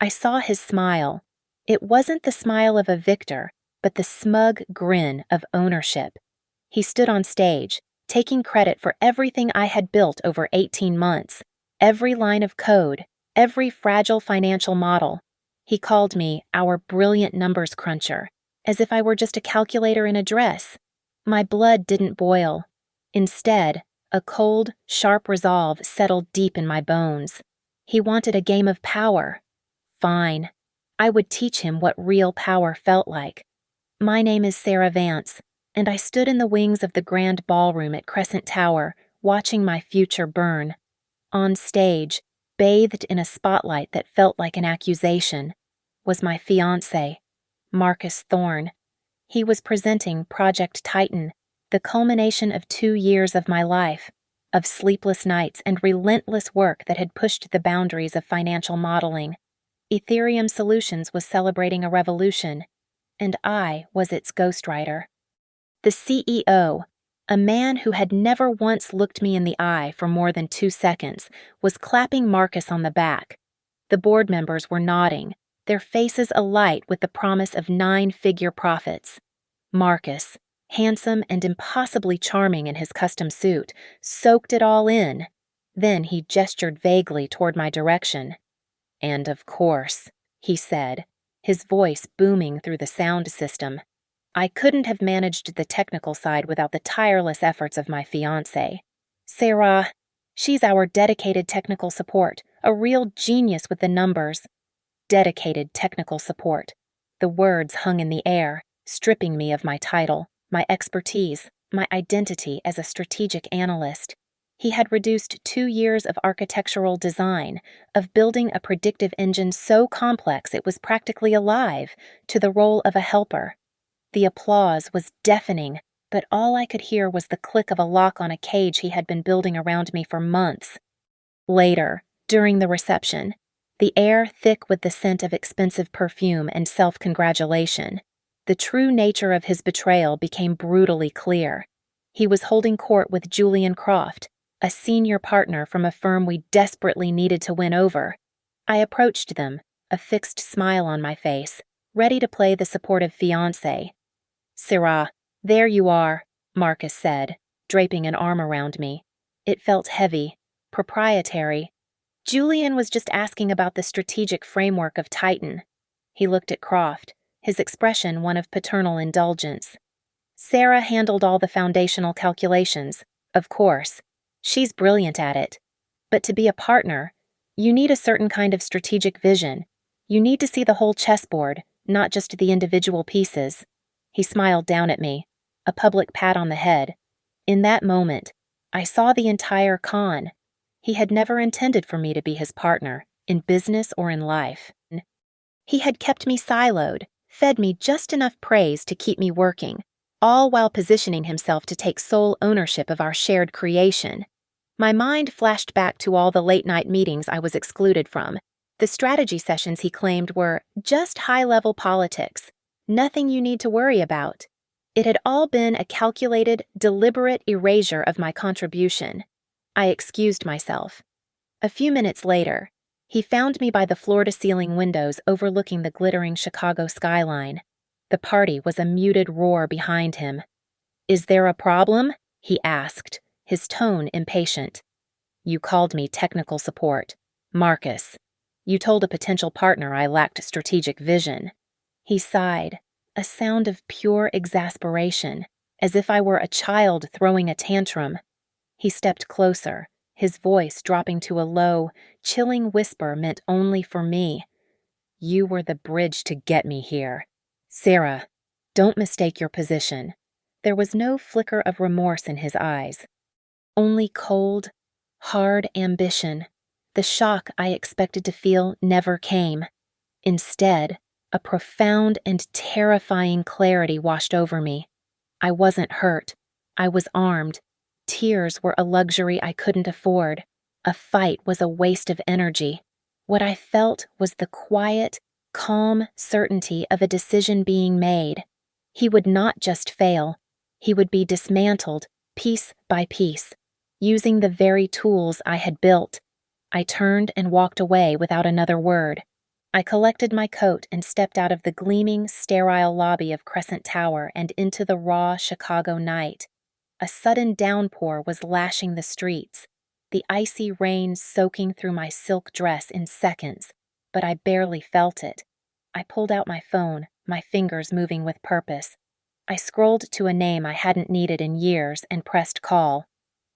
I saw his smile. It wasn't the smile of a victor, but the smug grin of ownership. He stood on stage, taking credit for everything I had built over 18 months, every line of code, every fragile financial model. He called me our brilliant numbers cruncher, as if I were just a calculator in a dress. My blood didn't boil. Instead, a cold, sharp resolve settled deep in my bones. He wanted a game of power. Fine. I would teach him what real power felt like. My name is Sarah Vance, and I stood in the wings of the grand ballroom at Crescent Tower, watching my future burn. On stage, bathed in a spotlight that felt like an accusation, was my fiancé, Marcus Thorne. He was presenting Project Titan, the culmination of 2 years of my life, of sleepless nights and relentless work that had pushed the boundaries of financial modeling. Ethereum Solutions was celebrating a revolution, and I was its ghostwriter. The CEO, a man who had never once looked me in the eye for more than 2 seconds, was clapping Marcus on the back. The board members were nodding, their faces alight with the promise of 9-figure profits. Marcus, handsome and impossibly charming in his custom suit, soaked it all in. Then he gestured vaguely toward my direction. "And of course," he said, his voice booming through the sound system. I couldn't have managed the technical side without the tireless efforts of my fiancé. Sarah, she's our dedicated technical support, a real genius with the numbers. Dedicated technical support. The words hung in the air, stripping me of my title, my expertise, my identity as a strategic analyst. He had reduced 2 years of architectural design, of building a predictive engine so complex it was practically alive, to the role of a helper. The applause was deafening, but all I could hear was the click of a lock on a cage he had been building around me for months. Later, during the reception, the air thick with the scent of expensive perfume and self-congratulation, the true nature of his betrayal became brutally clear. He was holding court with Julian Croft, a senior partner from a firm we desperately needed to win over. I approached them, a fixed smile on my face, ready to play the supportive fiancé. "Sarah, there you are," Marcus said, draping an arm around me. It felt heavy, proprietary. Julian was just asking about the strategic framework of Titan. He looked at Croft, his expression one of paternal indulgence. "Sarah handled all the foundational calculations, of course. She's brilliant at it. But to be a partner, you need a certain kind of strategic vision. You need to see the whole chessboard, not just the individual pieces." He smiled down at me, a public pat on the head. In that moment, I saw the entire con. He had never intended for me to be his partner, in business or in life. He had kept me siloed, fed me just enough praise to keep me working, all while positioning himself to take sole ownership of our shared creation. My mind flashed back to all the late-night meetings I was excluded from. The strategy sessions he claimed were just high-level politics, nothing you need to worry about. It had all been a calculated, deliberate erasure of my contribution. I excused myself. A few minutes later, he found me by the floor-to-ceiling windows overlooking the glittering Chicago skyline. The party was a muted roar behind him. "Is there a problem?" he asked, his tone impatient. "You called me technical support. Marcus. You told a potential partner I lacked strategic vision." He sighed, a sound of pure exasperation, as if I were a child throwing a tantrum. He stepped closer, his voice dropping to a low, chilling whisper meant only for me. "You were the bridge to get me here. Sarah, don't mistake your position." There was no flicker of remorse in his eyes. Only cold, hard ambition. The shock I expected to feel never came. Instead, a profound and terrifying clarity washed over me. I wasn't hurt. I was armed. Tears were a luxury I couldn't afford. A fight was a waste of energy. What I felt was the quiet, calm certainty of a decision being made. He would not just fail. He would be dismantled, piece by piece, using the very tools I had built. I turned and walked away without another word. I collected my coat and stepped out of the gleaming, sterile lobby of Crescent Tower and into the raw Chicago night. A sudden downpour was lashing the streets, the icy rain soaking through my silk dress in seconds, but I barely felt it. I pulled out my phone, my fingers moving with purpose. I scrolled to a name I hadn't needed in years and pressed call.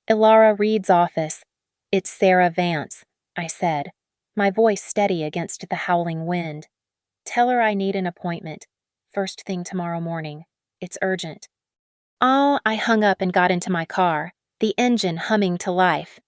"Ilara Reed's office." "It's Sarah Vance," I said, my voice steady against the howling wind. "Tell her I need an appointment. First thing tomorrow morning. It's urgent." Oh, I hung up and got into my car, the engine humming to life.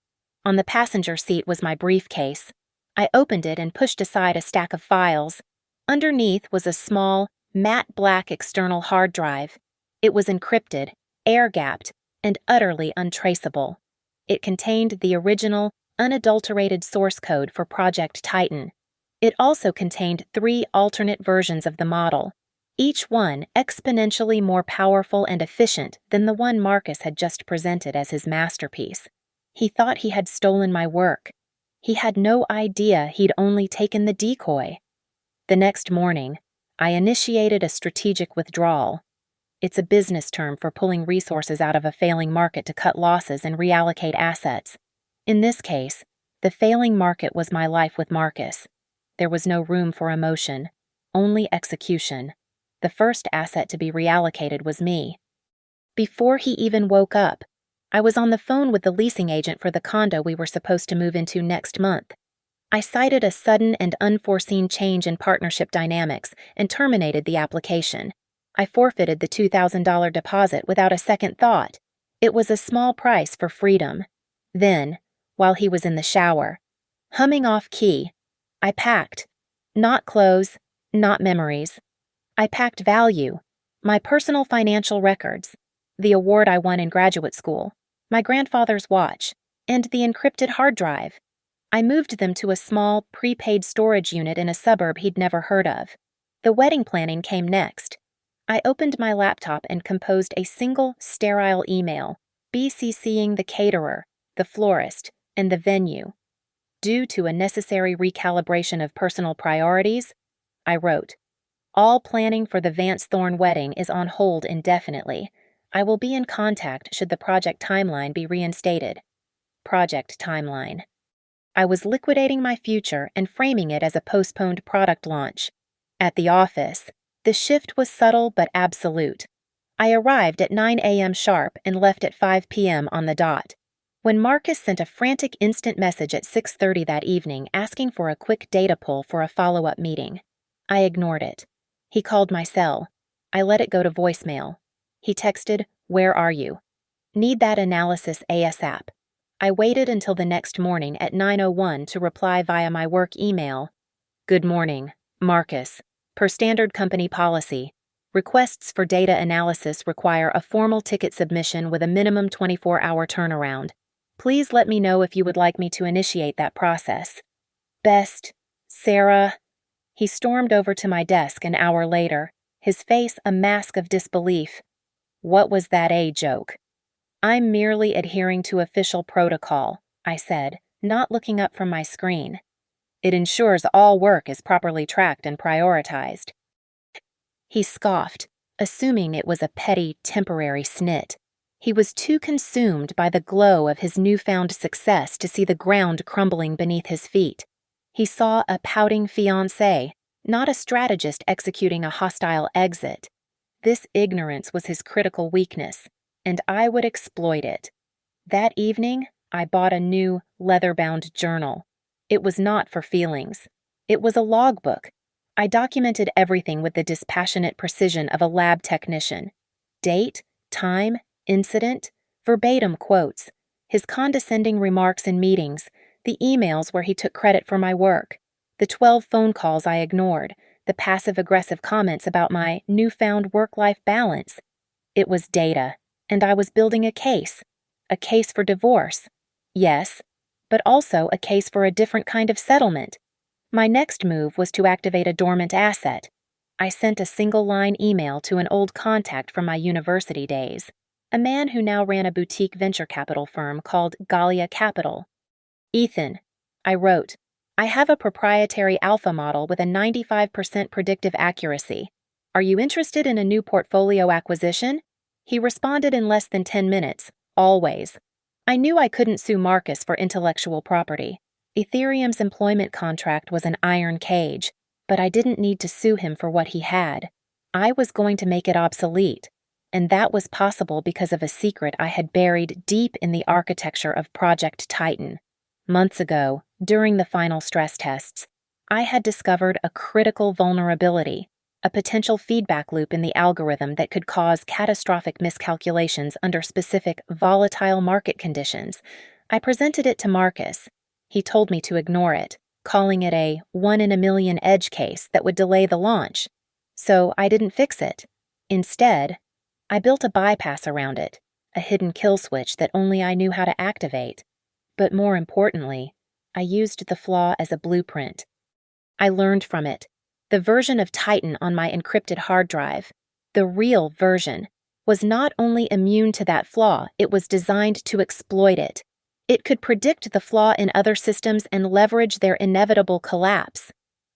On the passenger seat was my briefcase. I opened it and pushed aside a stack of files. Underneath was a small, matte black external hard drive. It was encrypted, air-gapped, and utterly untraceable. It contained the original, unadulterated source code for Project Titan. It also contained 3 alternate versions of the model, each one exponentially more powerful and efficient than the one Marcus had just presented as his masterpiece. He thought he had stolen my work. He had no idea he'd only taken the decoy. The next morning, I initiated a strategic withdrawal. It's a business term for pulling resources out of a failing market to cut losses and reallocate assets. In this case, the failing market was my life with Marcus. There was no room for emotion, only execution. The first asset to be reallocated was me. Before he even woke up, I was on the phone with the leasing agent for the condo we were supposed to move into next month. I cited a sudden and unforeseen change in partnership dynamics and terminated the application. I forfeited the $2,000 deposit without a second thought. It was a small price for freedom. Then, while he was in the shower, humming off key, I packed. Not clothes, not memories. I packed value, my personal financial records, the award I won in graduate school, my grandfather's watch, and the encrypted hard drive. I moved them to a small, prepaid storage unit in a suburb he'd never heard of. The wedding planning came next. I opened my laptop and composed a single, sterile email, BCCing the caterer, the florist, and the venue. Due to a necessary recalibration of personal priorities, I wrote, "All planning for the Vance Thorne wedding is on hold indefinitely. I will be in contact should the project timeline be reinstated." Project timeline. I was liquidating my future and framing it as a postponed product launch. At the office, the shift was subtle but absolute. I arrived at 9 a.m. sharp and left at 5 p.m. on the dot. When Marcus sent a frantic instant message at 6:30 that evening asking for a quick data pull for a follow-up meeting, I ignored it. He called my cell. I let it go to voicemail. He texted, "Where are you? Need that analysis ASAP." I waited until the next morning at 9:01 to reply via my work email. "Good morning, Marcus. Per standard company policy, requests for data analysis require a formal ticket submission with a minimum 24-hour turnaround. Please let me know if you would like me to initiate that process. Best, Sarah." He stormed over to my desk an hour later, his face a mask of disbelief. "What was that joke?" "I'm merely adhering to official protocol," I said, not looking up from my screen. "It ensures all work is properly tracked and prioritized." He scoffed, assuming it was a petty, temporary snit. He was too consumed by the glow of his newfound success to see the ground crumbling beneath his feet. He saw a pouting fiancé, not a strategist executing a hostile exit. This ignorance was his critical weakness, and I would exploit it. That evening, I bought a new, leather-bound journal. It was not for feelings. It was a logbook. I documented everything with the dispassionate precision of a lab technician. Date, time, incident, verbatim quotes, his condescending remarks in meetings, the emails where he took credit for my work, the 12 phone calls I ignored, the passive-aggressive comments about my newfound work-life balance. It was data, and I was building a case for divorce. Yes, but also a case for a different kind of settlement. My next move was to activate a dormant asset. I sent a single-line email to an old contact from my university days, a man who now ran a boutique venture capital firm called Gallia Capital. "Ethan," I wrote, I have a proprietary alpha model with a 95% predictive accuracy. Are you interested in a new portfolio acquisition? He responded in less than 10 minutes, always. I knew I couldn't sue Marcus for intellectual property. Ethereum's employment contract was an iron cage, but I didn't need to sue him for what he had. I was going to make it obsolete, and that was possible because of a secret I had buried deep in the architecture of Project Titan. Months ago, during the final stress tests, I had discovered a critical vulnerability, a potential feedback loop in the algorithm that could cause catastrophic miscalculations under specific volatile market conditions. I presented it to Marcus. He told me to ignore it, calling it a one-in-a-million edge case that would delay the launch. So I didn't fix it. Instead, I built a bypass around it, a hidden kill switch that only I knew how to activate. But more importantly, I used the flaw as a blueprint. I learned from it. The version of Titan on my encrypted hard drive, the real version, was not only immune to that flaw, it was designed to exploit it. It could predict the flaw in other systems and leverage their inevitable collapse.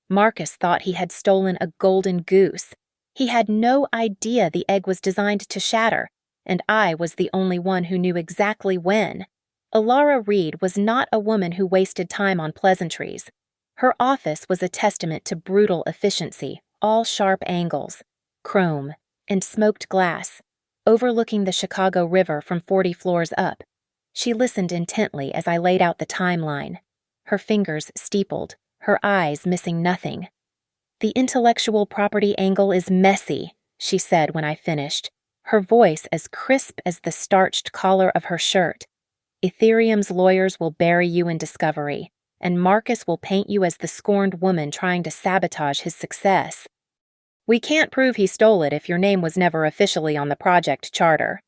Marcus thought he had stolen a golden goose. He had no idea the egg was designed to shatter, and I was the only one who knew exactly when. Alara Reed was not a woman who wasted time on pleasantries. Her office was a testament to brutal efficiency, all sharp angles, chrome, and smoked glass, overlooking the Chicago River from 40 floors up. She listened intently as I laid out the timeline, her fingers steepled, her eyes missing nothing. "The intellectual property angle is messy," she said when I finished, her voice as crisp as the starched collar of her shirt. "Ethereum's lawyers will bury you in discovery, and Marcus will paint you as the scorned woman trying to sabotage his success. We can't prove he stole it if your name was never officially on the project charter."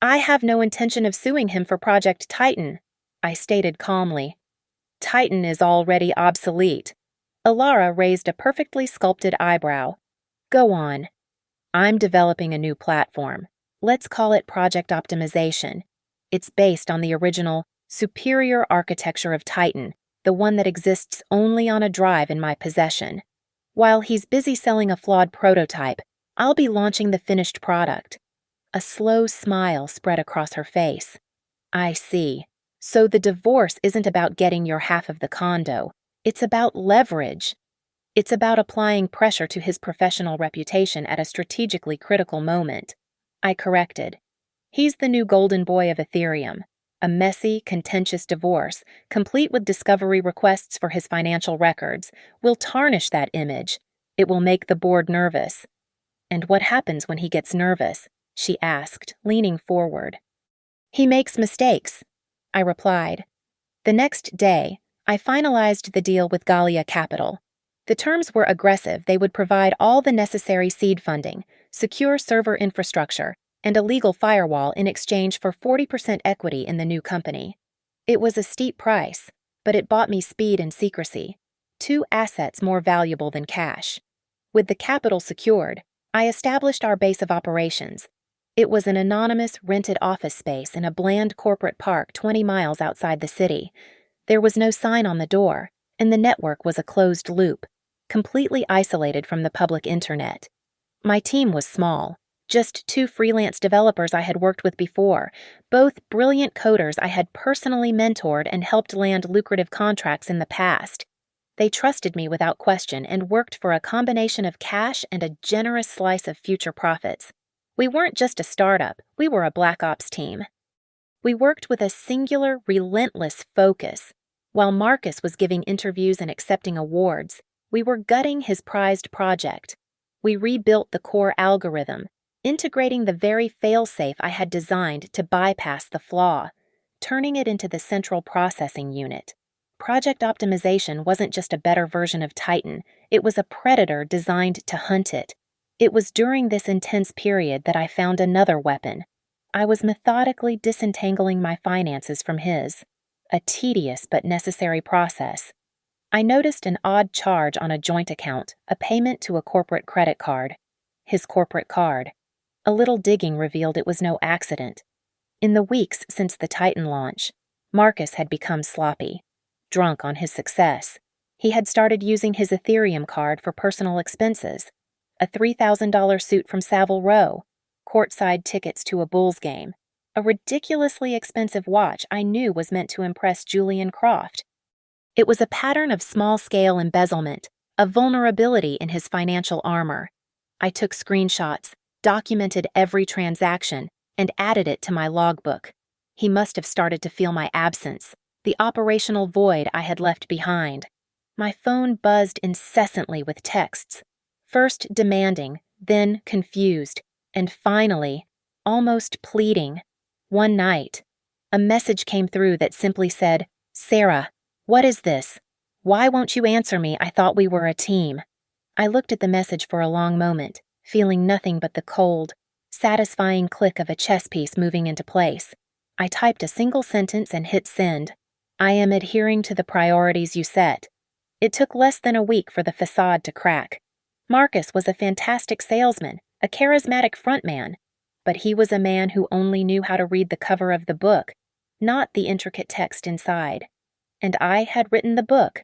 "I have no intention of suing him for Project Titan," I stated calmly. "Titan is already obsolete." Alara raised a perfectly sculpted eyebrow. "Go on." "I'm developing a new platform. Let's call it Project Optimization. It's based on the original, superior architecture of Titan, the one that exists only on a drive in my possession. While he's busy selling a flawed prototype, I'll be launching the finished product." A slow smile spread across her face. "I see. So the divorce isn't about getting your half of the condo. It's about leverage. It's about applying pressure to his professional reputation at a strategically critical moment." I corrected. "He's the new golden boy of Ethereum. A messy, contentious divorce, complete with discovery requests for his financial records, will tarnish that image. It will make the board nervous." "And what happens when he gets nervous?" she asked, leaning forward. "He makes mistakes," I replied. The next day, I finalized the deal with Gallia Capital. The terms were aggressive. They would provide all the necessary seed funding, secure server infrastructure, and a legal firewall in exchange for 40% equity in the new company. It was a steep price, but it bought me speed and secrecy, 2 assets more valuable than cash. With the capital secured, I established our base of operations. It was an anonymous rented office space in a bland corporate park 20 miles outside the city. There was no sign on the door, and the network was a closed loop, completely isolated from the public internet. My team was small, just 2 freelance developers I had worked with before, both brilliant coders I had personally mentored and helped land lucrative contracts in the past. They trusted me without question and worked for a combination of cash and a generous slice of future profits. We weren't just a startup, we were a Black Ops team. We worked with a singular, relentless focus. While Marcus was giving interviews and accepting awards, we were gutting his prized project. We rebuilt the core algorithm, integrating the very failsafe I had designed to bypass the flaw, turning it into the central processing unit. Project Optimization wasn't just a better version of Titan, it was a predator designed to hunt it. It was during this intense period that I found another weapon. I was methodically disentangling my finances from his, a tedious but necessary process. I noticed an odd charge on a joint account, a payment to a corporate credit card. His corporate card. A little digging revealed it was no accident. In the weeks since the Titan launch, Marcus had become sloppy, drunk on his success. He had started using his Ethereum card for personal expenses, a $3,000 suit from Savile Row, courtside tickets to a Bulls game, a ridiculously expensive watch I knew was meant to impress Julian Croft. It was a pattern of small-scale embezzlement, a vulnerability in his financial armor. I took screenshots, documented every transaction, and added it to my logbook. He must have started to feel my absence, the operational void I had left behind. My phone buzzed incessantly with texts, first demanding, then confused, and finally, almost pleading. One night, a message came through that simply said, "Sarah, what is this? Why won't you answer me? I thought we were a team." I looked at the message for a long moment, feeling nothing but the cold, satisfying click of a chess piece moving into place. I typed a single sentence and hit send. "I am adhering to the priorities you set." It took less than a week for the facade to crack. Marcus was a fantastic salesman, a charismatic frontman, but he was a man who only knew how to read the cover of the book, not the intricate text inside. And I had written the book.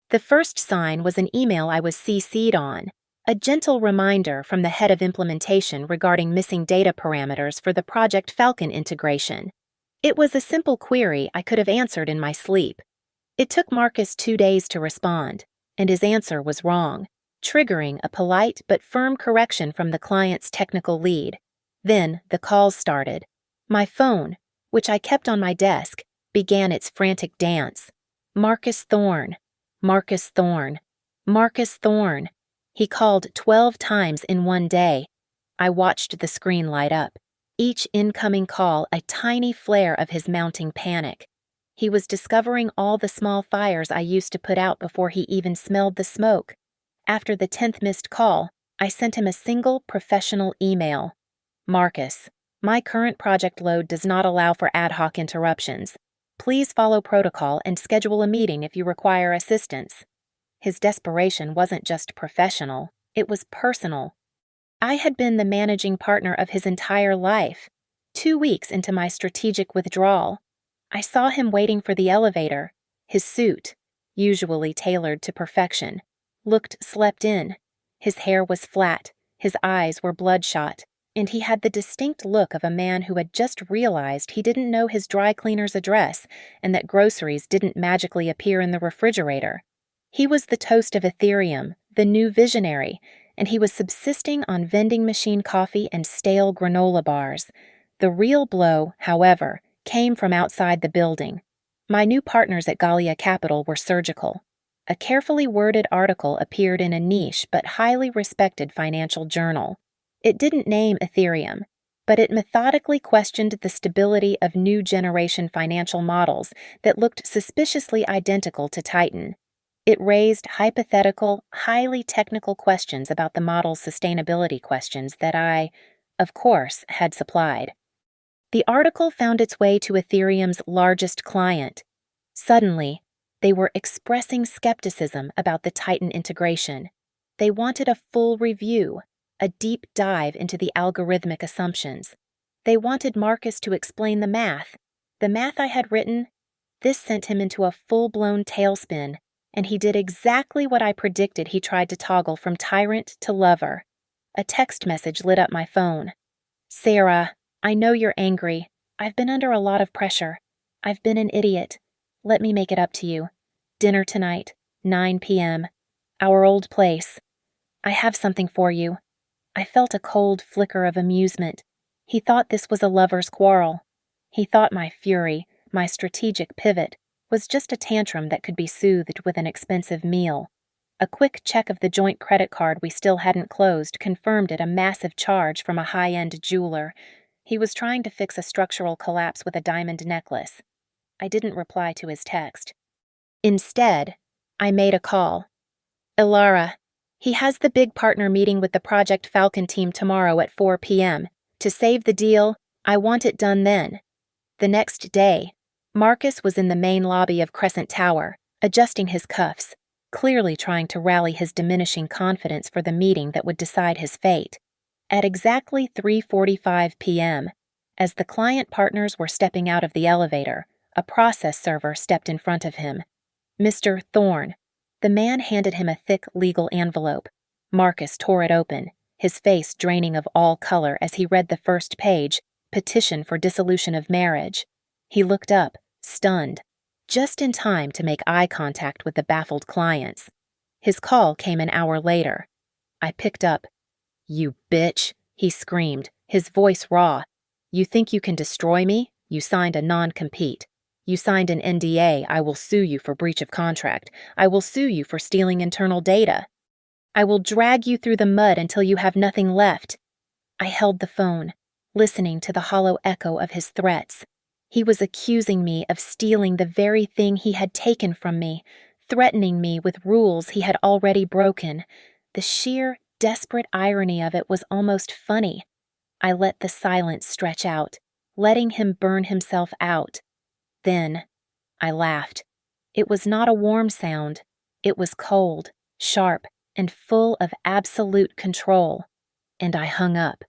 The first sign was an email I was CC'd on, a gentle reminder from the head of implementation regarding missing data parameters for the Project Falcon integration. It was a simple query I could have answered in my sleep. It took Marcus 2 days to respond, and his answer was wrong, triggering a polite but firm correction from the client's technical lead. Then the calls started. My phone, which I kept on my desk, began its frantic dance. Marcus Thorne, Marcus Thorne, Marcus Thorne. He called 12 times in one day. I watched the screen light up, each incoming call a tiny flare of his mounting panic. He was discovering all the small fires I used to put out before he even smelled the smoke. After the 10th missed call, I sent him a single professional email. "Marcus, my current project load does not allow for ad hoc interruptions. Please follow protocol and schedule a meeting if you require assistance." His desperation wasn't just professional, it was personal. I had been the managing partner of his entire life. 2 weeks into my strategic withdrawal, I saw him waiting for the elevator. His suit, usually tailored to perfection, looked slept in. His hair was flat, his eyes were bloodshot, and he had the distinct look of a man who had just realized he didn't know his dry cleaner's address and that groceries didn't magically appear in the refrigerator. He was the toast of Ethereum, the new visionary, and he was subsisting on vending machine coffee and stale granola bars. The real blow, however, came from outside the building. My new partners at Gallia Capital were surgical. A carefully worded article appeared in a niche but highly respected financial journal. It didn't name Ethereum, but it methodically questioned the stability of new generation financial models that looked suspiciously identical to Titan. It raised hypothetical, highly technical questions about the model's sustainability questions that I, of course, had supplied. The article found its way to Ethereum's largest client. Suddenly, they were expressing skepticism about the Titan integration. They wanted a full review, a deep dive into the algorithmic assumptions. They wanted Marcus to explain the math I had written. This sent him into a full-blown tailspin, and he did exactly what I predicted he tried to toggle from tyrant to lover. A text message lit up my phone. "Sarah, I know you're angry. I've been under a lot of pressure. I've been an idiot. Let me make it up to you. Dinner tonight, 9 p.m. Our old place. I have something for you." I felt a cold flicker of amusement. He thought this was a lover's quarrel. He thought my fury, my strategic pivot, was just a tantrum that could be soothed with an expensive meal. A quick check of the joint credit card we still hadn't closed confirmed it a massive charge from a high-end jeweler. He was trying to fix a structural collapse with a diamond necklace. I didn't reply to his text. Instead, I made a call. "Ilara, he has the big partner meeting with the Project Falcon team tomorrow at 4 p.m. To save the deal, I want it done then." The next day, Marcus was in the main lobby of Crescent Tower, adjusting his cuffs, clearly trying to rally his diminishing confidence for the meeting that would decide his fate. At exactly 3:45 p.m., as the client partners were stepping out of the elevator, a process server stepped in front of him. "Mr. Thorne, The man handed him a thick legal envelope. Marcus tore it open, his face draining of all color as he read the first page, Petition for Dissolution of Marriage. He looked up, stunned, just in time to make eye contact with the baffled clients. His call came an hour later. I picked up. "You bitch," he screamed, his voice raw. "You think you can destroy me? You signed a non-compete. You signed an NDA. I will sue you for breach of contract. I will sue you for stealing internal data. I will drag you through the mud until you have nothing left." I held the phone, listening to the hollow echo of his threats. He was accusing me of stealing the very thing he had taken from me, threatening me with rules he had already broken. The sheer, desperate irony of it was almost funny. I let the silence stretch out, letting him burn himself out. Then, I laughed. It was not a warm sound. It was cold, sharp, and full of absolute control. And I hung up.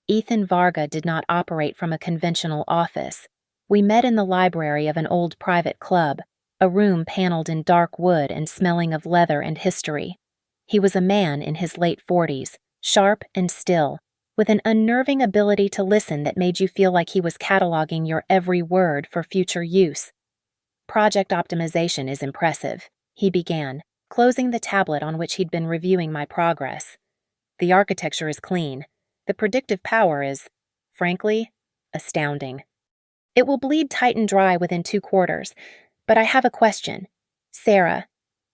Ethan Varga did not operate from a conventional office. We met in the library of an old private club, a room paneled in dark wood and smelling of leather and history. He was a man in his late 40s, sharp and still, with an unnerving ability to listen that made you feel like he was cataloging your every word for future use. "Project optimization is impressive," he began, closing the tablet on which he'd been reviewing my progress. "The architecture is clean. The predictive power is, frankly, astounding. It will bleed tight and dry within 2 quarters, but I have a question. Sarah,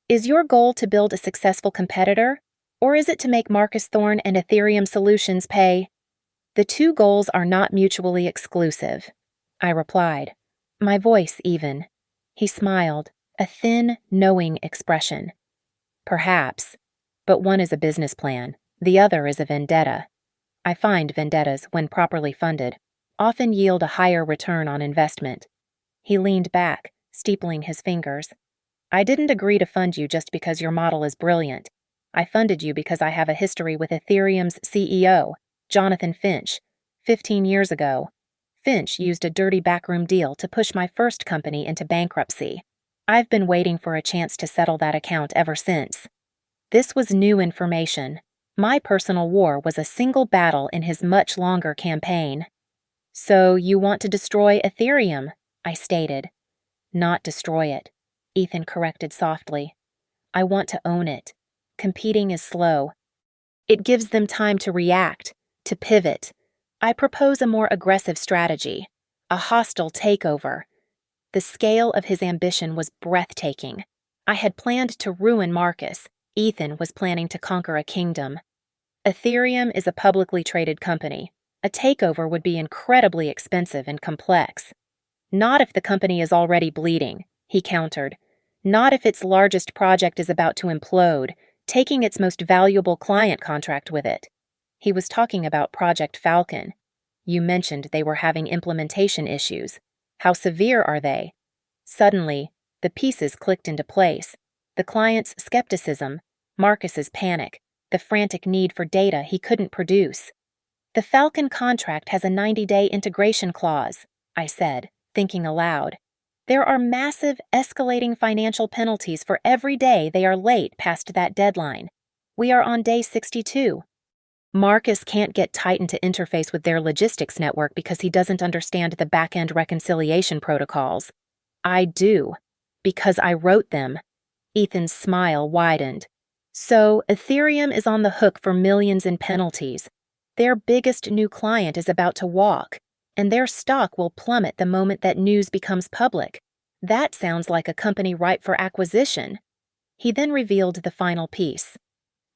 is your goal to build a successful competitor, or is it to make Marcus Thorne and Ethereum Solutions pay?" "The 2 goals are not mutually exclusive," I replied, my voice even. He smiled, a thin, knowing expression. "Perhaps, but one is a business plan, the other is a vendetta. I find vendettas, when properly funded, often yield a higher return on investment." He leaned back, steepling his fingers. "I didn't agree to fund you just because your model is brilliant. I funded you because I have a history with Ethereum's CEO, Jonathan Finch, 15 years ago. Finch used a dirty backroom deal to push my first company into bankruptcy. I've been waiting for a chance to settle that account ever since." This was new information. My personal war was a single battle in his much longer campaign. "So you want to destroy Ethereum," I stated. "Not destroy it," Ethan corrected softly. "I want to own it. Competing is slow. It gives them time to react, to pivot. I propose a more aggressive strategy, a hostile takeover." The scale of his ambition was breathtaking. I had planned to ruin Marcus. Ethan was planning to conquer a kingdom. "Ethereum is a publicly traded company. A takeover would be incredibly expensive and complex." "Not if the company is already bleeding," he countered. "Not if its largest project is about to implode, taking its most valuable client contract with it." He was talking about Project Falcon. "You mentioned they were having implementation issues. How severe are they?" Suddenly, the pieces clicked into place. The client's skepticism, Marcus's panic, the frantic need for data he couldn't produce. "The Falcon contract has a 90-day integration clause," I said, thinking aloud. "There are massive, escalating financial penalties for every day they are late past that deadline. We are on day 62. Marcus can't get Titan to interface with their logistics network because he doesn't understand the back-end reconciliation protocols. I do, because I wrote them." Ethan's smile widened. "So Ethereum is on the hook for millions in penalties. Their biggest new client is about to walk, and their stock will plummet the moment that news becomes public. That sounds like a company ripe for acquisition." He then revealed the final piece.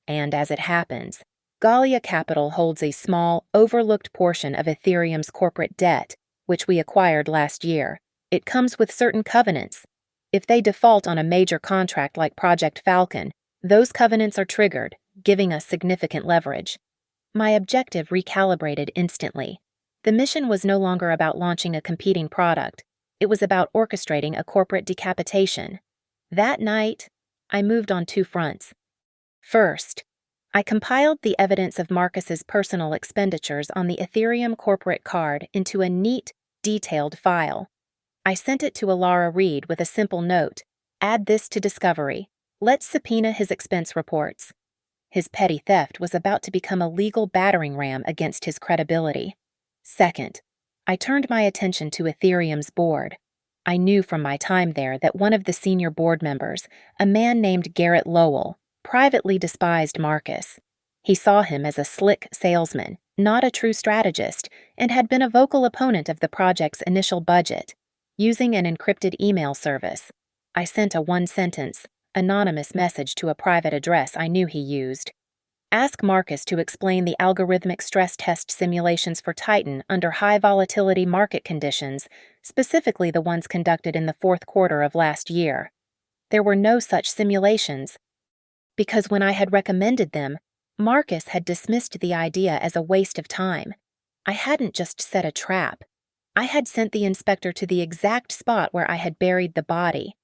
"And as it happens, Gallia Capital holds a small, overlooked portion of Ethereum's corporate debt, which we acquired last year. It comes with certain covenants. If they default on a major contract like Project Falcon, those covenants are triggered, giving us significant leverage." My objective recalibrated instantly. The mission was no longer about launching a competing product. It was about orchestrating a corporate decapitation. That night, I moved on 2 fronts. First, I compiled the evidence of Marcus's personal expenditures on the Ethereum corporate card into a neat, detailed file. I sent it to Alara Reed with a simple note: "Add this to discovery. Let's subpoena his expense reports. His petty theft was about to become a legal battering ram against his credibility. Second, I turned my attention to Ethereum's board. I knew from my time there that one of the senior board members, a man named Garrett Lowell, privately despised Marcus. He saw him as a slick salesman, not a true strategist, and had been a vocal opponent of the project's initial budget. Using an encrypted email service, I sent a one-sentence, anonymous message to a private address I knew he used. Ask Marcus to explain the algorithmic stress test simulations for Titan under high volatility market conditions, specifically the ones conducted in the fourth quarter of last year. There were no such simulations, because when I had recommended them, Marcus had dismissed the idea as a waste of time. I hadn't just set a trap. I had sent the inspector to the exact spot where I had buried the body.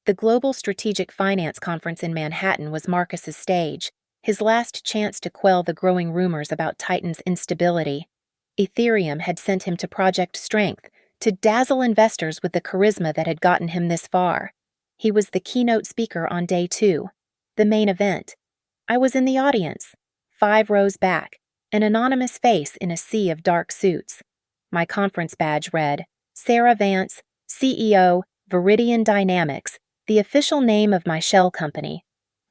The Global Strategic Finance Conference in Manhattan was Marcus's stage, his last chance to quell the growing rumors about Titan's instability. Ethereum had sent him to Project Strength to dazzle investors with the charisma that had gotten him this far. He was the keynote speaker on day 2, the main event. I was in the audience, 5 rows back, an anonymous face in a sea of dark suits. My conference badge read, Sarah Vance, CEO, Viridian Dynamics, the official name of my shell company.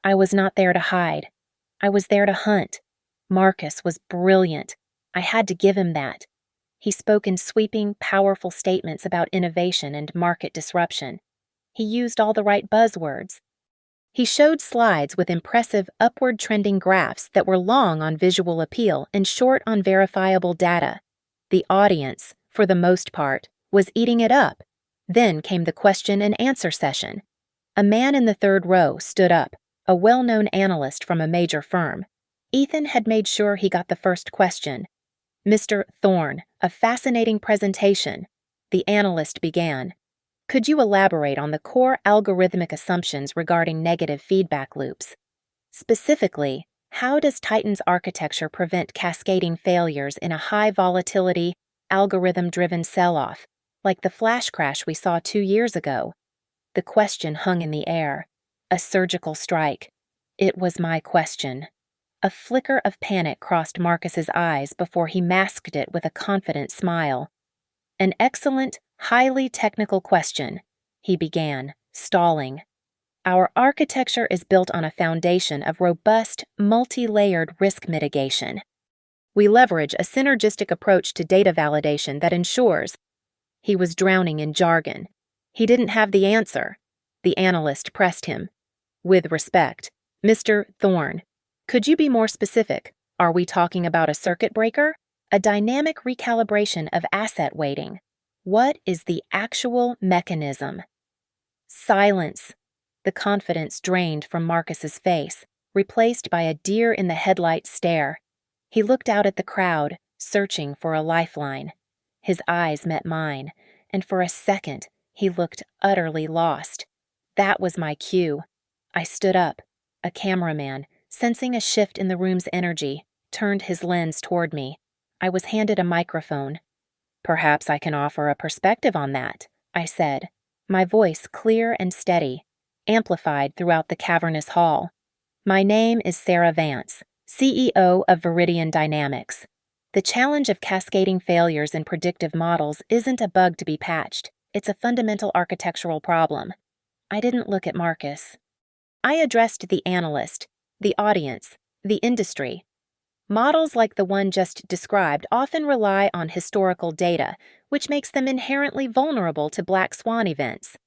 I was not there to hide. I was there to hunt. Marcus was brilliant. I had to give him that. He spoke in sweeping, powerful statements about innovation and market disruption. He used all the right buzzwords. He showed slides with impressive upward-trending graphs that were long on visual appeal and short on verifiable data. The audience, for the most part, was eating it up. Then came the question and answer session. A man in the 3rd row stood up, a well-known analyst from a major firm. Ethan had made sure he got the first question. Mr. Thorne, a fascinating presentation. The analyst began. Could you elaborate on the core algorithmic assumptions regarding negative feedback loops? Specifically, how does Titan's architecture prevent cascading failures in a high-volatility, algorithm-driven sell-off, like the flash crash we saw 2 years ago? The question hung in the air. A surgical strike. It was my question. A flicker of panic crossed Marcus's eyes before he masked it with a confident smile. An excellent, highly technical question, he began, stalling. Our architecture is built on a foundation of robust, multi-layered risk mitigation. We leverage a synergistic approach to data validation that ensures. He was drowning in jargon. He didn't have the answer. The analyst pressed him. With respect, Mr. Thorne, could you be more specific? Are we talking about a circuit breaker? A dynamic recalibration of asset weighting? What is the actual mechanism? Silence. The confidence drained from Marcus's face, replaced by a deer-in-the-headlights stare. He looked out at the crowd, searching for a lifeline. His eyes met mine, and for a second, he looked utterly lost. That was my cue. I stood up. A cameraman, sensing a shift in the room's energy, turned his lens toward me. I was handed a microphone. Perhaps I can offer a perspective on that, I said, my voice clear and steady, amplified throughout the cavernous hall. My name is Sarah Vance, CEO of Viridian Dynamics. The challenge of cascading failures in predictive models isn't a bug to be patched. It's a fundamental architectural problem. I didn't look at Marcus. I addressed the analyst, the audience, the industry. Models like the one just described often rely on historical data, which makes them inherently vulnerable to black swan events.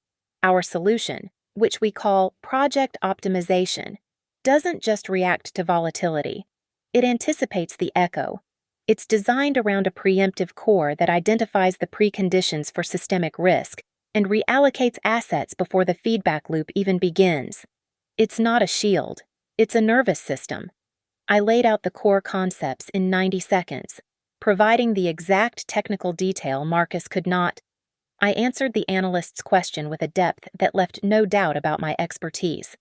Our solution, which we call project optimization, doesn't just react to volatility. It anticipates the echo. It's designed around a preemptive core that identifies the preconditions for systemic risk and reallocates assets before the feedback loop even begins. It's not a shield. It's a nervous system. I laid out the core concepts in 90 seconds, providing the exact technical detail Marcus could not. I answered the analyst's question with a depth that left no doubt about my expertise.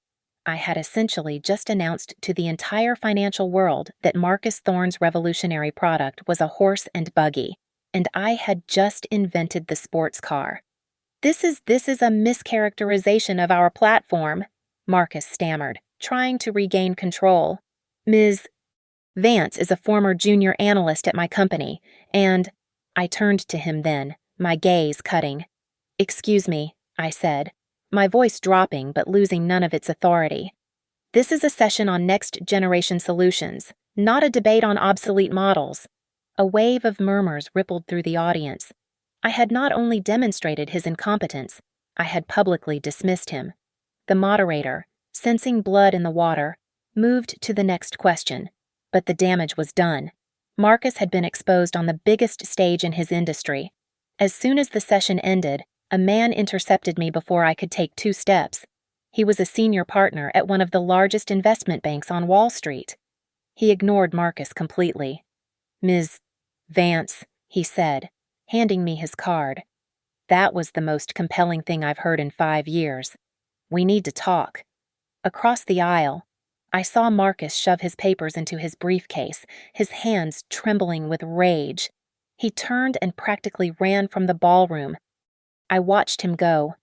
I had essentially just announced to the entire financial world that Marcus Thorne's revolutionary product was a horse and buggy, and I had just invented the sports car. This is a mischaracterization of our platform, Marcus stammered, trying to regain control. Ms. Vance is a former junior analyst at my company, and I turned to him then, my gaze cutting. Excuse me, I said, my voice dropping but losing none of its authority. This is a session on next-generation solutions, not a debate on obsolete models. A wave of murmurs rippled through the audience. I had not only demonstrated his incompetence, I had publicly dismissed him. The moderator, sensing blood in the water, moved to the next question, but the damage was done. Marcus had been exposed on the biggest stage in his industry. As soon as the session ended, a man intercepted me before I could take 2 steps. He was a senior partner at one of the largest investment banks on Wall Street. He ignored Marcus completely. Ms. Vance, he said, handing me his card. That was the most compelling thing I've heard in 5 years. We need to talk. Across the aisle, I saw Marcus shove his papers into his briefcase, his hands trembling with rage. He turned and practically ran from the ballroom. I watched him go,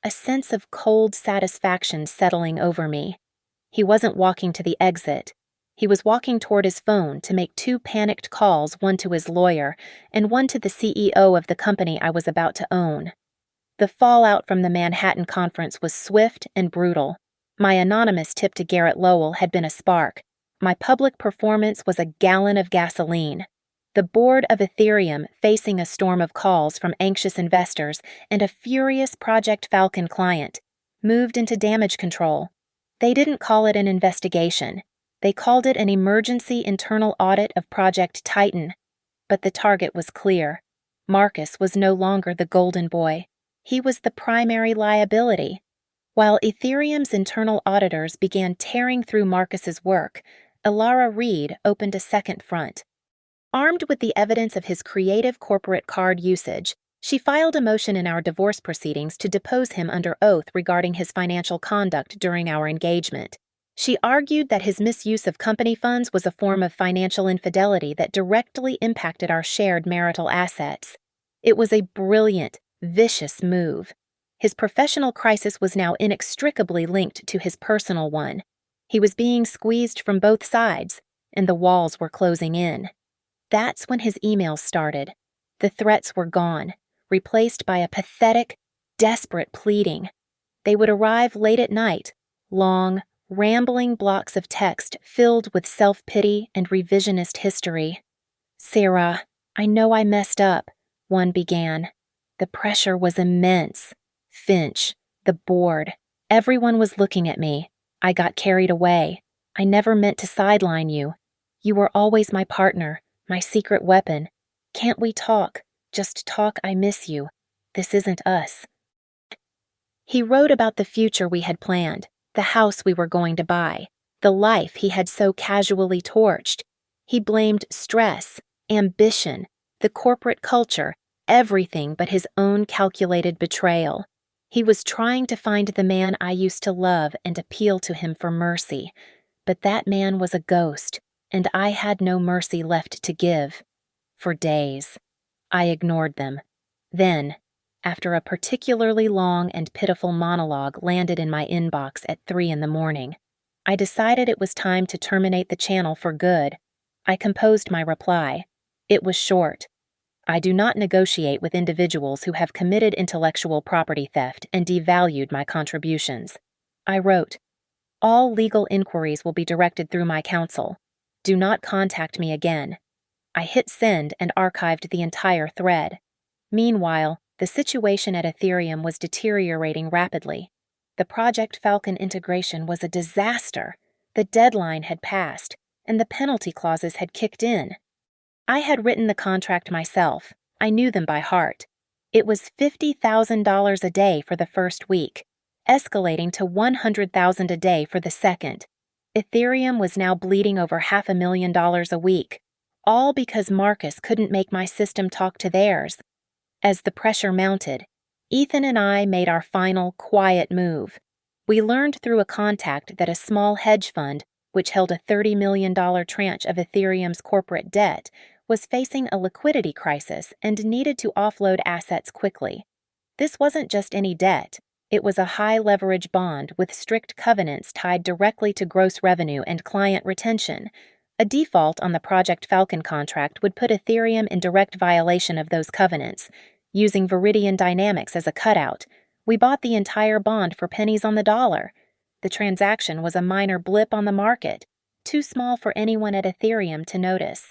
a sense of cold satisfaction settling over me. He wasn't walking to the exit. He was walking toward his phone to make 2 panicked calls, one to his lawyer and one to the CEO of the company I was about to own. The fallout from the Manhattan conference was swift and brutal. My anonymous tip to Garrett Lowell had been a spark. My public performance was a gallon of gasoline. The board of Ethereum, facing a storm of calls from anxious investors and a furious Project Falcon client, moved into damage control. They didn't call it an investigation. They called it an emergency internal audit of Project Titan. But the target was clear. Marcus was no longer the golden boy. He was the primary liability. While Ethereum's internal auditors began tearing through Marcus's work, Ilara Reed opened a second front. Armed with the evidence of his creative corporate card usage, she filed a motion in our divorce proceedings to depose him under oath regarding his financial conduct during our engagement. She argued that his misuse of company funds was a form of financial infidelity that directly impacted our shared marital assets. It was a brilliant, vicious move. His professional crisis was now inextricably linked to his personal one. He was being squeezed from both sides, and the walls were closing in. That's when his emails started. The threats were gone, replaced by a pathetic, desperate pleading. They would arrive late at night, long, rambling blocks of text filled with self-pity and revisionist history. "Sarah, I know I messed up," one began. The pressure was immense. Finch, the board, everyone was looking at me. I got carried away. I never meant to sideline you. You were always my partner, my secret weapon. Can't we talk? Just talk, I miss you. This isn't us. He wrote about the future we had planned, the house we were going to buy, the life he had so casually torched. He blamed stress, ambition, the corporate culture, everything but his own calculated betrayal. He was trying to find the man I used to love and appeal to him for mercy, but that man was a ghost, and I had no mercy left to give. For days, I ignored them. Then, after a particularly long and pitiful monologue landed in my inbox at 3 a.m, I decided it was time to terminate the channel for good. I composed my reply. It was short. I do not negotiate with individuals who have committed intellectual property theft and devalued my contributions. I wrote, "All legal inquiries will be directed through my counsel. Do not contact me again." I hit send and archived the entire thread. Meanwhile, the situation at Ethereum was deteriorating rapidly. The Project Falcon integration was a disaster. The deadline had passed, and the penalty clauses had kicked in. I had written the contract myself. I knew them by heart. It was $50,000 a day for the first week, escalating to $100,000 a day for the second. Ethereum was now bleeding over $500,000 a week, all because Marcus couldn't make my system talk to theirs. As the pressure mounted, Ethan and I made our final, quiet move. We learned through a contact that a small hedge fund, which held a $30 million tranche of Ethereum's corporate debt, was facing a liquidity crisis and needed to offload assets quickly. This wasn't just any debt. It was a high-leverage bond with strict covenants tied directly to gross revenue and client retention. A default on the Project Falcon contract would put Ethereum in direct violation of those covenants. Using Viridian Dynamics as a cutout, we bought the entire bond for pennies on the dollar. The transaction was a minor blip on the market, too small for anyone at Ethereum to notice.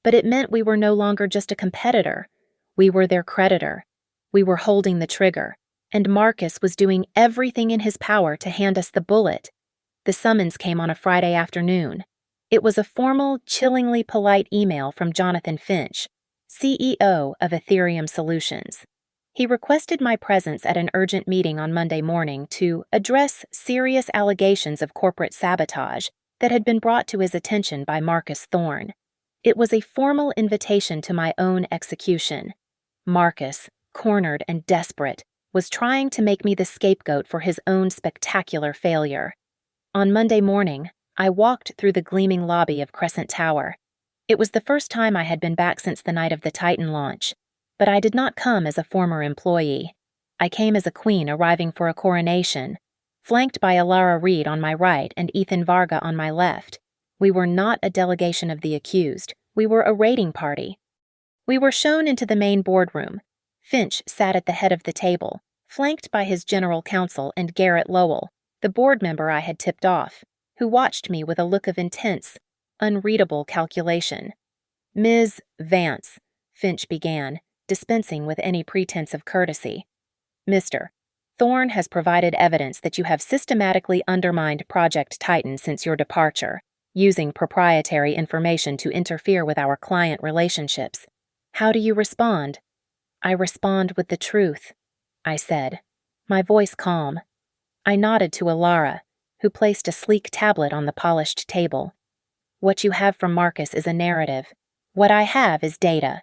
But it meant we were no longer just a competitor. We were their creditor. We were holding the trigger, and Marcus was doing everything in his power to hand us the bullet. The summons came on a Friday afternoon. It was a formal, chillingly polite email from Jonathan Finch, CEO of Ethereum Solutions. He requested my presence at an urgent meeting on Monday morning to address serious allegations of corporate sabotage that had been brought to his attention by Marcus Thorne. It was a formal invitation to my own execution. Marcus, cornered and desperate, was trying to make me the scapegoat for his own spectacular failure. On Monday morning, I walked through the gleaming lobby of Crescent Tower. It was the first time I had been back since the night of the Titan launch, but I did not come as a former employee. I came as a queen arriving for a coronation, flanked by Alara Reed on my right and Ethan Varga on my left. We were not a delegation of the accused. We were a raiding party. We were shown into the main boardroom. Finch sat at the head of the table, flanked by his general counsel and Garrett Lowell, the board member I had tipped off, who watched me with a look of intense, unreadable calculation. "Ms. Vance," Finch began, dispensing with any pretense of courtesy. "Mr. Thorne has provided evidence that you have systematically undermined Project Titan since your departure, using proprietary information to interfere with our client relationships. How do you respond?" "I respond with the truth," I said, my voice calm. I nodded to Alara, who placed a sleek tablet on the polished table. "What you have from Marcus is a narrative. What I have is data."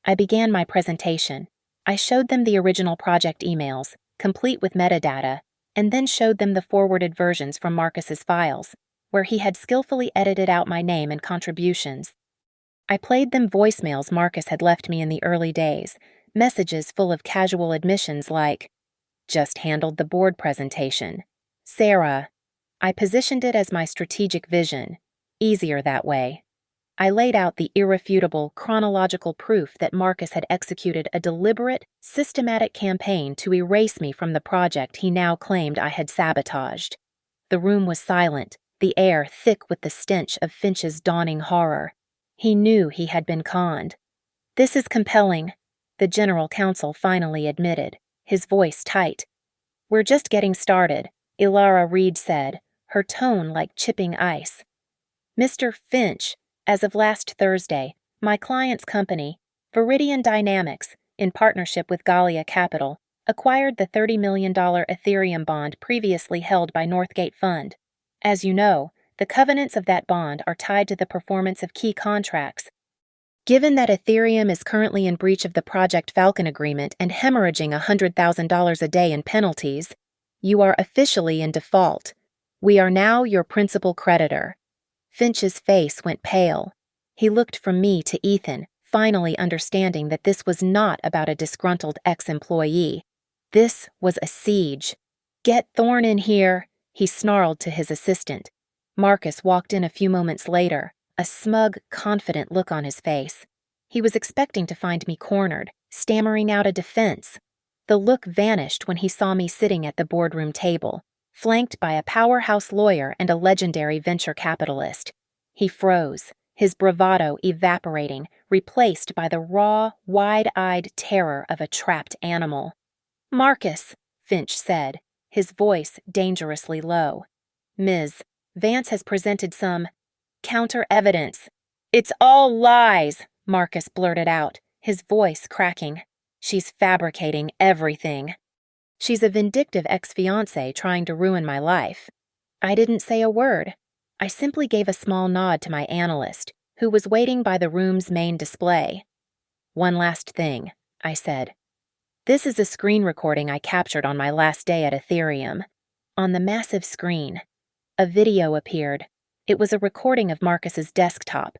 I began my presentation. I showed them the original project emails, complete with metadata, and then showed them the forwarded versions from Marcus's files, where he had skillfully edited out my name and contributions. I played them voicemails Marcus had left me in the early days, messages full of casual admissions like, "Just handled the board presentation. Sarah." I positioned it as my strategic vision. Easier that way. I laid out the irrefutable, chronological proof that Marcus had executed a deliberate, systematic campaign to erase me from the project he now claimed I had sabotaged. The room was silent, the air thick with the stench of Finch's dawning horror. He knew he had been conned. "This is compelling," the general counsel finally admitted, his voice tight. "We're just getting started," Alara Reed said, her tone like chipping ice. "Mr. Finch, as of last Thursday, my client's company, Viridian Dynamics, in partnership with Gallia Capital, acquired the $30 million Ethereum bond previously held by Northgate Fund. As you know, the covenants of that bond are tied to the performance of key contracts. Given that Ethereum is currently in breach of the Project Falcon agreement and hemorrhaging $100,000 a day in penalties, you are officially in default. We are now your principal creditor." Finch's face went pale. He looked from me to Ethan, finally understanding that this was not about a disgruntled ex-employee. This was a siege. "Get Thorne in here," he snarled to his assistant. Marcus walked in a few moments later, a smug, confident look on his face. He was expecting to find me cornered, stammering out a defense. The look vanished when he saw me sitting at the boardroom table, flanked by a powerhouse lawyer and a legendary venture capitalist. He froze, his bravado evaporating, replaced by the raw, wide-eyed terror of a trapped animal. "Marcus," Finch said, his voice dangerously low. "Ms. Vance has presented some counter-evidence." "It's all lies," Marcus blurted out, his voice cracking. "She's fabricating everything. She's a vindictive ex-fiancé trying to ruin my life." I didn't say a word. I simply gave a small nod to my analyst, who was waiting by the room's main display. "One last thing," I said. "This is a screen recording I captured on my last day at Ethereum." On the massive screen, a video appeared. It was a recording of Marcus's desktop.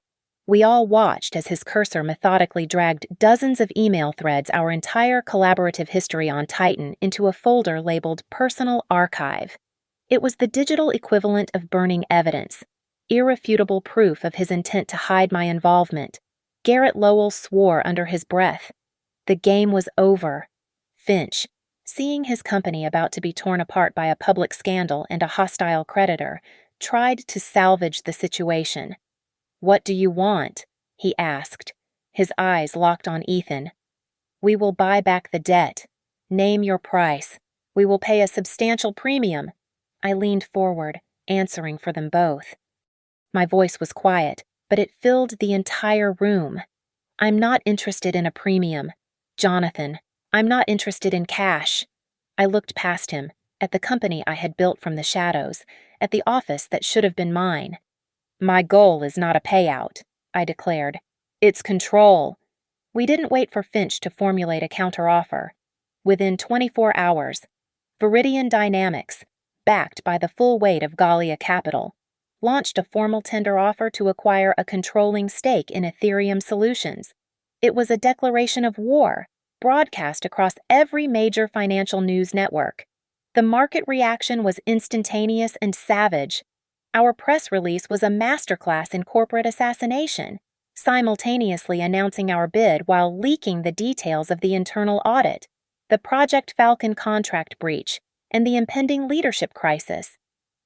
We all watched as his cursor methodically dragged dozens of email threads, our entire collaborative history on Titan, into a folder labeled Personal Archive. It was the digital equivalent of burning evidence, irrefutable proof of his intent to hide my involvement. Garrett Lowell swore under his breath. The game was over. Finch, seeing his company about to be torn apart by a public scandal and a hostile creditor, tried to salvage the situation. "What do you want?" he asked, his eyes locked on Ethan. "We will buy back the debt. Name your price. We will pay a substantial premium." I leaned forward, answering for them both. My voice was quiet, but it filled the entire room. "I'm not interested in a premium. Jonathan, I'm not interested in cash." I looked past him, at the company I had built from the shadows, at the office that should have been mine. "My goal is not a payout," I declared. "It's control." We didn't wait for Finch to formulate a counteroffer. Within 24 hours, Viridian Dynamics, backed by the full weight of Gallia Capital, launched a formal tender offer to acquire a controlling stake in Ethereum Solutions. It was a declaration of war, broadcast across every major financial news network. The market reaction was instantaneous and savage. Our press release was a masterclass in corporate assassination, simultaneously announcing our bid while leaking the details of the internal audit, the Project Falcon contract breach, and the impending leadership crisis.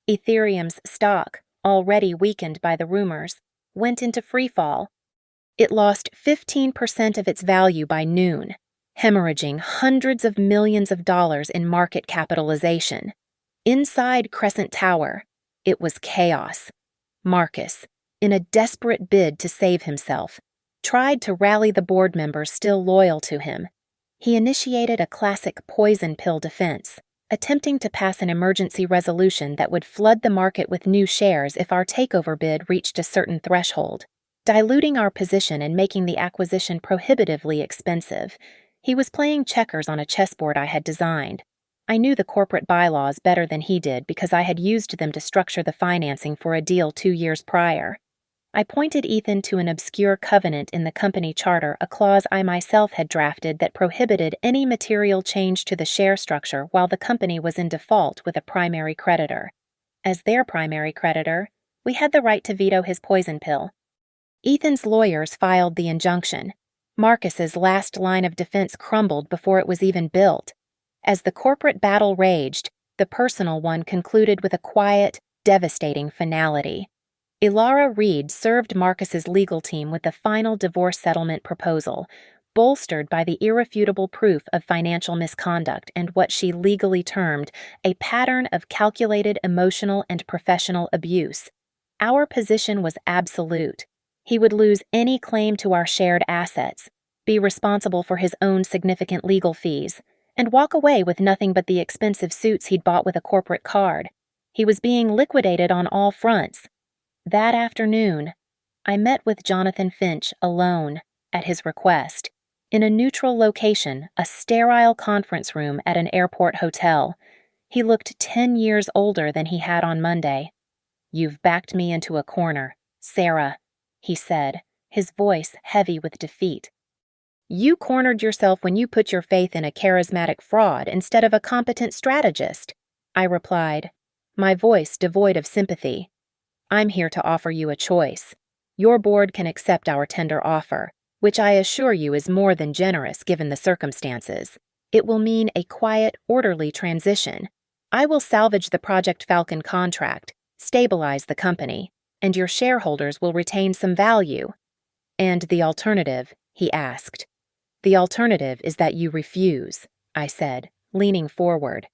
Ethereum's stock, already weakened by the rumors, went into freefall. It lost 15% of its value by noon, hemorrhaging hundreds of millions of dollars in market capitalization. Inside Crescent Tower, it was chaos. Marcus, in a desperate bid to save himself, tried to rally the board members still loyal to him. He initiated a classic poison pill defense, attempting to pass an emergency resolution that would flood the market with new shares if our takeover bid reached a certain threshold, diluting our position and making the acquisition prohibitively expensive. He was playing checkers on a chessboard I had designed. I knew the corporate bylaws better than he did because I had used them to structure the financing for a deal 2 years prior. I pointed Ethan to an obscure covenant in the company charter, a clause I myself had drafted that prohibited any material change to the share structure while the company was in default with a primary creditor. As their primary creditor, we had the right to veto his poison pill. Ethan's lawyers filed the injunction. Marcus's last line of defense crumbled before it was even built. As the corporate battle raged, the personal one concluded with a quiet, devastating finality. Ilara Reed served Marcus's legal team with the final divorce settlement proposal, bolstered by the irrefutable proof of financial misconduct and what she legally termed a pattern of calculated emotional and professional abuse. Our position was absolute. He would lose any claim to our shared assets, be responsible for his own significant legal fees, and walk away with nothing but the expensive suits he'd bought with a corporate card. He was being liquidated on all fronts. That afternoon, I met with Jonathan Finch alone, at his request, in a neutral location, a sterile conference room at an airport hotel. He looked 10 years older than he had on Monday. "You've backed me into a corner, Sarah," he said, his voice heavy with defeat. "You cornered yourself when you put your faith in a charismatic fraud instead of a competent strategist," I replied, my voice devoid of sympathy. "I'm here to offer you a choice. Your board can accept our tender offer, which I assure you is more than generous given the circumstances. It will mean a quiet, orderly transition. I will salvage the Project Falcon contract, stabilize the company, and your shareholders will retain some value." "And the alternative?" he asked. "The alternative is that you refuse," I said, leaning forward.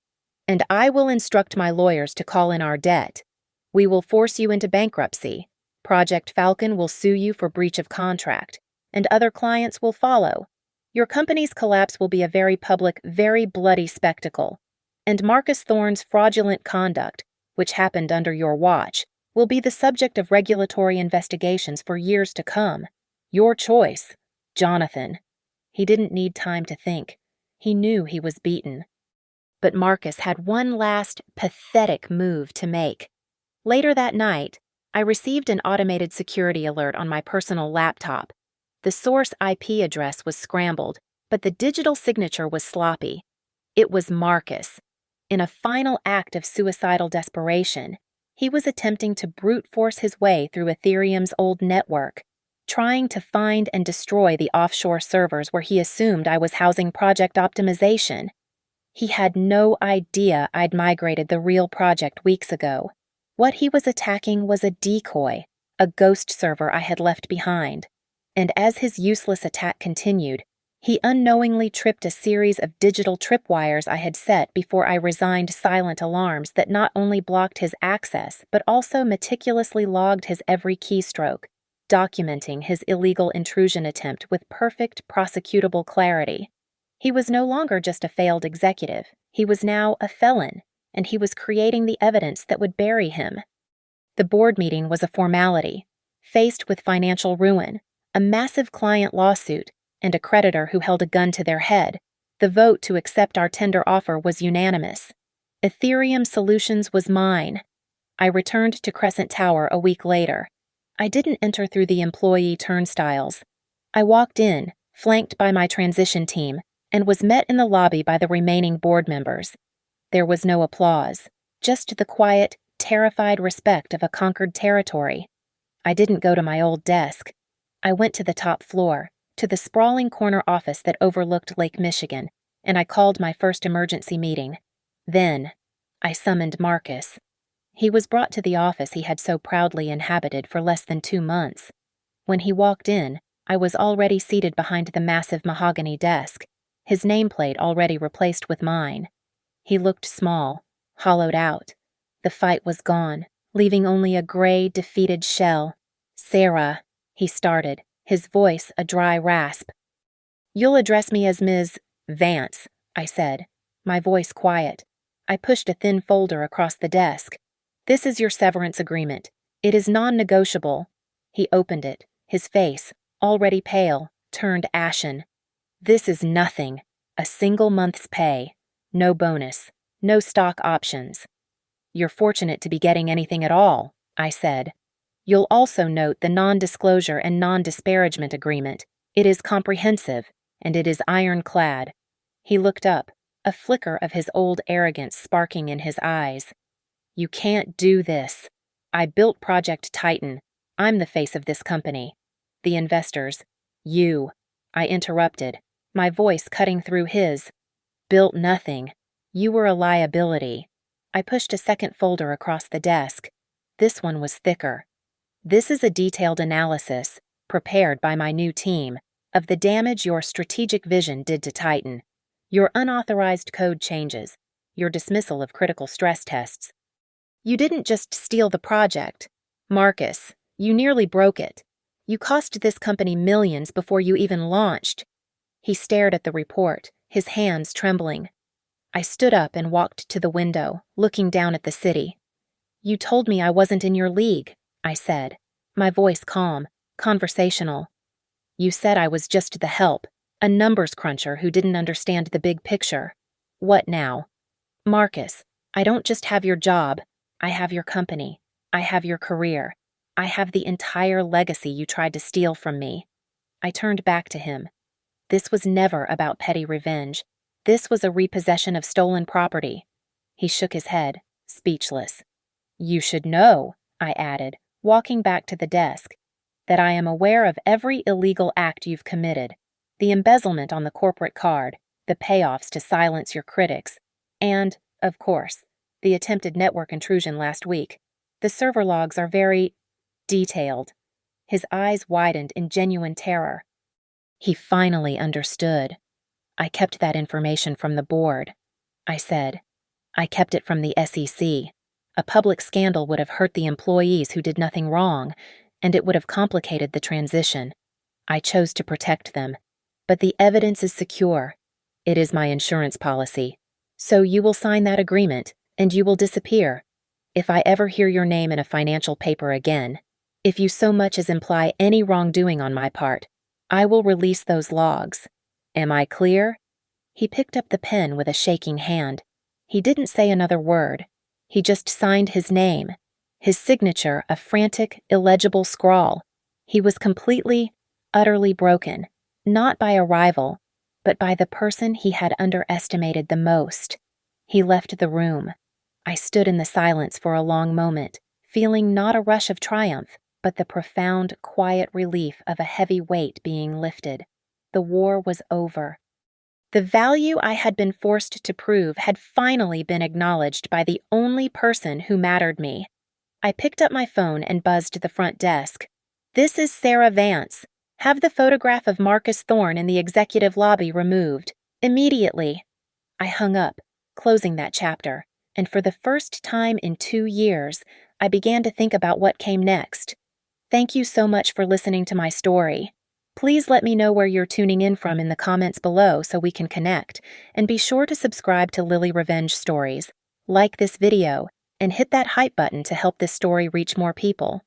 "And I will instruct my lawyers to call in our debt. We will force you into bankruptcy. Project Falcon will sue you for breach of contract, and other clients will follow. Your company's collapse will be a very public, very bloody spectacle. And Marcus Thorne's fraudulent conduct, which happened under your watch, will be the subject of regulatory investigations for years to come. Your choice, Jonathan." He didn't need time to think. He knew he was beaten. But Marcus had one last, pathetic move to make. Later that night, I received an automated security alert on my personal laptop. The source IP address was scrambled, but the digital signature was sloppy. It was Marcus. In a final act of suicidal desperation, he was attempting to brute force his way through Ethereum's old network, trying to find and destroy the offshore servers where he assumed I was housing project optimization. He had no idea I'd migrated the real project weeks ago. What he was attacking was a decoy, a ghost server I had left behind. And as his useless attack continued, he unknowingly tripped a series of digital tripwires I had set before I resigned silent alarms that not only blocked his access but also meticulously logged his every keystroke, documenting his illegal intrusion attempt with perfect prosecutable clarity. He was no longer just a failed executive, he was now a felon, and he was creating the evidence that would bury him. The board meeting was a formality, faced with financial ruin, a massive client lawsuit, and a creditor who held a gun to their head. The vote to accept our tender offer was unanimous. Ethereum Solutions was mine. I returned to Crescent Tower a week later. I didn't enter through the employee turnstiles. I walked in, flanked by my transition team, and was met in the lobby by the remaining board members. There was no applause, just the quiet, terrified respect of a conquered territory. I didn't go to my old desk. I went to the top floor, to the sprawling corner office that overlooked Lake Michigan, and I called my first emergency meeting. Then, I summoned Marcus. He was brought to the office he had so proudly inhabited for less than 2 months. When he walked in, I was already seated behind the massive mahogany desk, his nameplate already replaced with mine. He looked small, hollowed out. The fight was gone, leaving only a gray, defeated shell. "Sarah," he started, his voice a dry rasp. "You'll address me as Ms. Vance," I said, my voice quiet. I pushed a thin folder across the desk. "This is your severance agreement. It is non-negotiable." He opened it, his face, already pale, turned ashen. "This is nothing. A single month's pay. No bonus. No stock options." "You're fortunate to be getting anything at all," I said. "You'll also note the non-disclosure and non-disparagement agreement. It is comprehensive, and it is ironclad." He looked up, a flicker of his old arrogance sparking in his eyes. "You can't do this. I built Project Titan. I'm the face of this company. The investors. You." I interrupted, my voice cutting through his. "Built nothing. You were a liability." I pushed a second folder across the desk. This one was thicker. "This is a detailed analysis, prepared by my new team, of the damage your strategic vision did to Titan. Your unauthorized code changes, your dismissal of critical stress tests. You didn't just steal the project. Marcus, you nearly broke it. You cost this company millions before you even launched." He stared at the report, his hands trembling. I stood up and walked to the window, looking down at the city. "You told me I wasn't in your league," I said, my voice calm, conversational. "You said I was just the help, a numbers cruncher who didn't understand the big picture. What now?" "Marcus, I don't just have your job. I have your company. I have your career. I have the entire legacy you tried to steal from me." I turned back to him. This was never about petty revenge. This was a repossession of stolen property. He shook his head, speechless. "You should know," I added, walking back to the desk, "that I am aware of every illegal act you've committed, the embezzlement on the corporate card, the payoffs to silence your critics, and, of course, the attempted network intrusion last week. The server logs are very detailed." His eyes widened in genuine terror. He finally understood. "I kept that information from the board," I said. "I kept it from the SEC. A public scandal would have hurt the employees who did nothing wrong, and it would have complicated the transition. I chose to protect them. But the evidence is secure. It is my insurance policy. So you will sign that agreement, and you will disappear. If I ever hear your name in a financial paper again, if you so much as imply any wrongdoing on my part, I will release those logs. Am I clear?" He picked up the pen with a shaking hand. He didn't say another word. He just signed his name. his signature a frantic, illegible scrawl. He was completely, utterly broken, not by a rival, but by the person he had underestimated the most. He left the room. I stood in the silence for a long moment, feeling not a rush of triumph, but the profound, quiet relief of a heavy weight being lifted. The war was over. The value I had been forced to prove had finally been acknowledged by the only person who mattered me. I picked up my phone and buzzed the front desk. "This is Sarah Vance. Have the photograph of Marcus Thorne in the executive lobby removed. Immediately." I hung up, closing that chapter, and for the first time in 2 years, I began to think about what came next. Thank you so much for listening to my story. Please let me know where you're tuning in from in the comments below so we can connect, and be sure to subscribe to Lily Revenge Stories, like this video, and hit that hype button to help this story reach more people.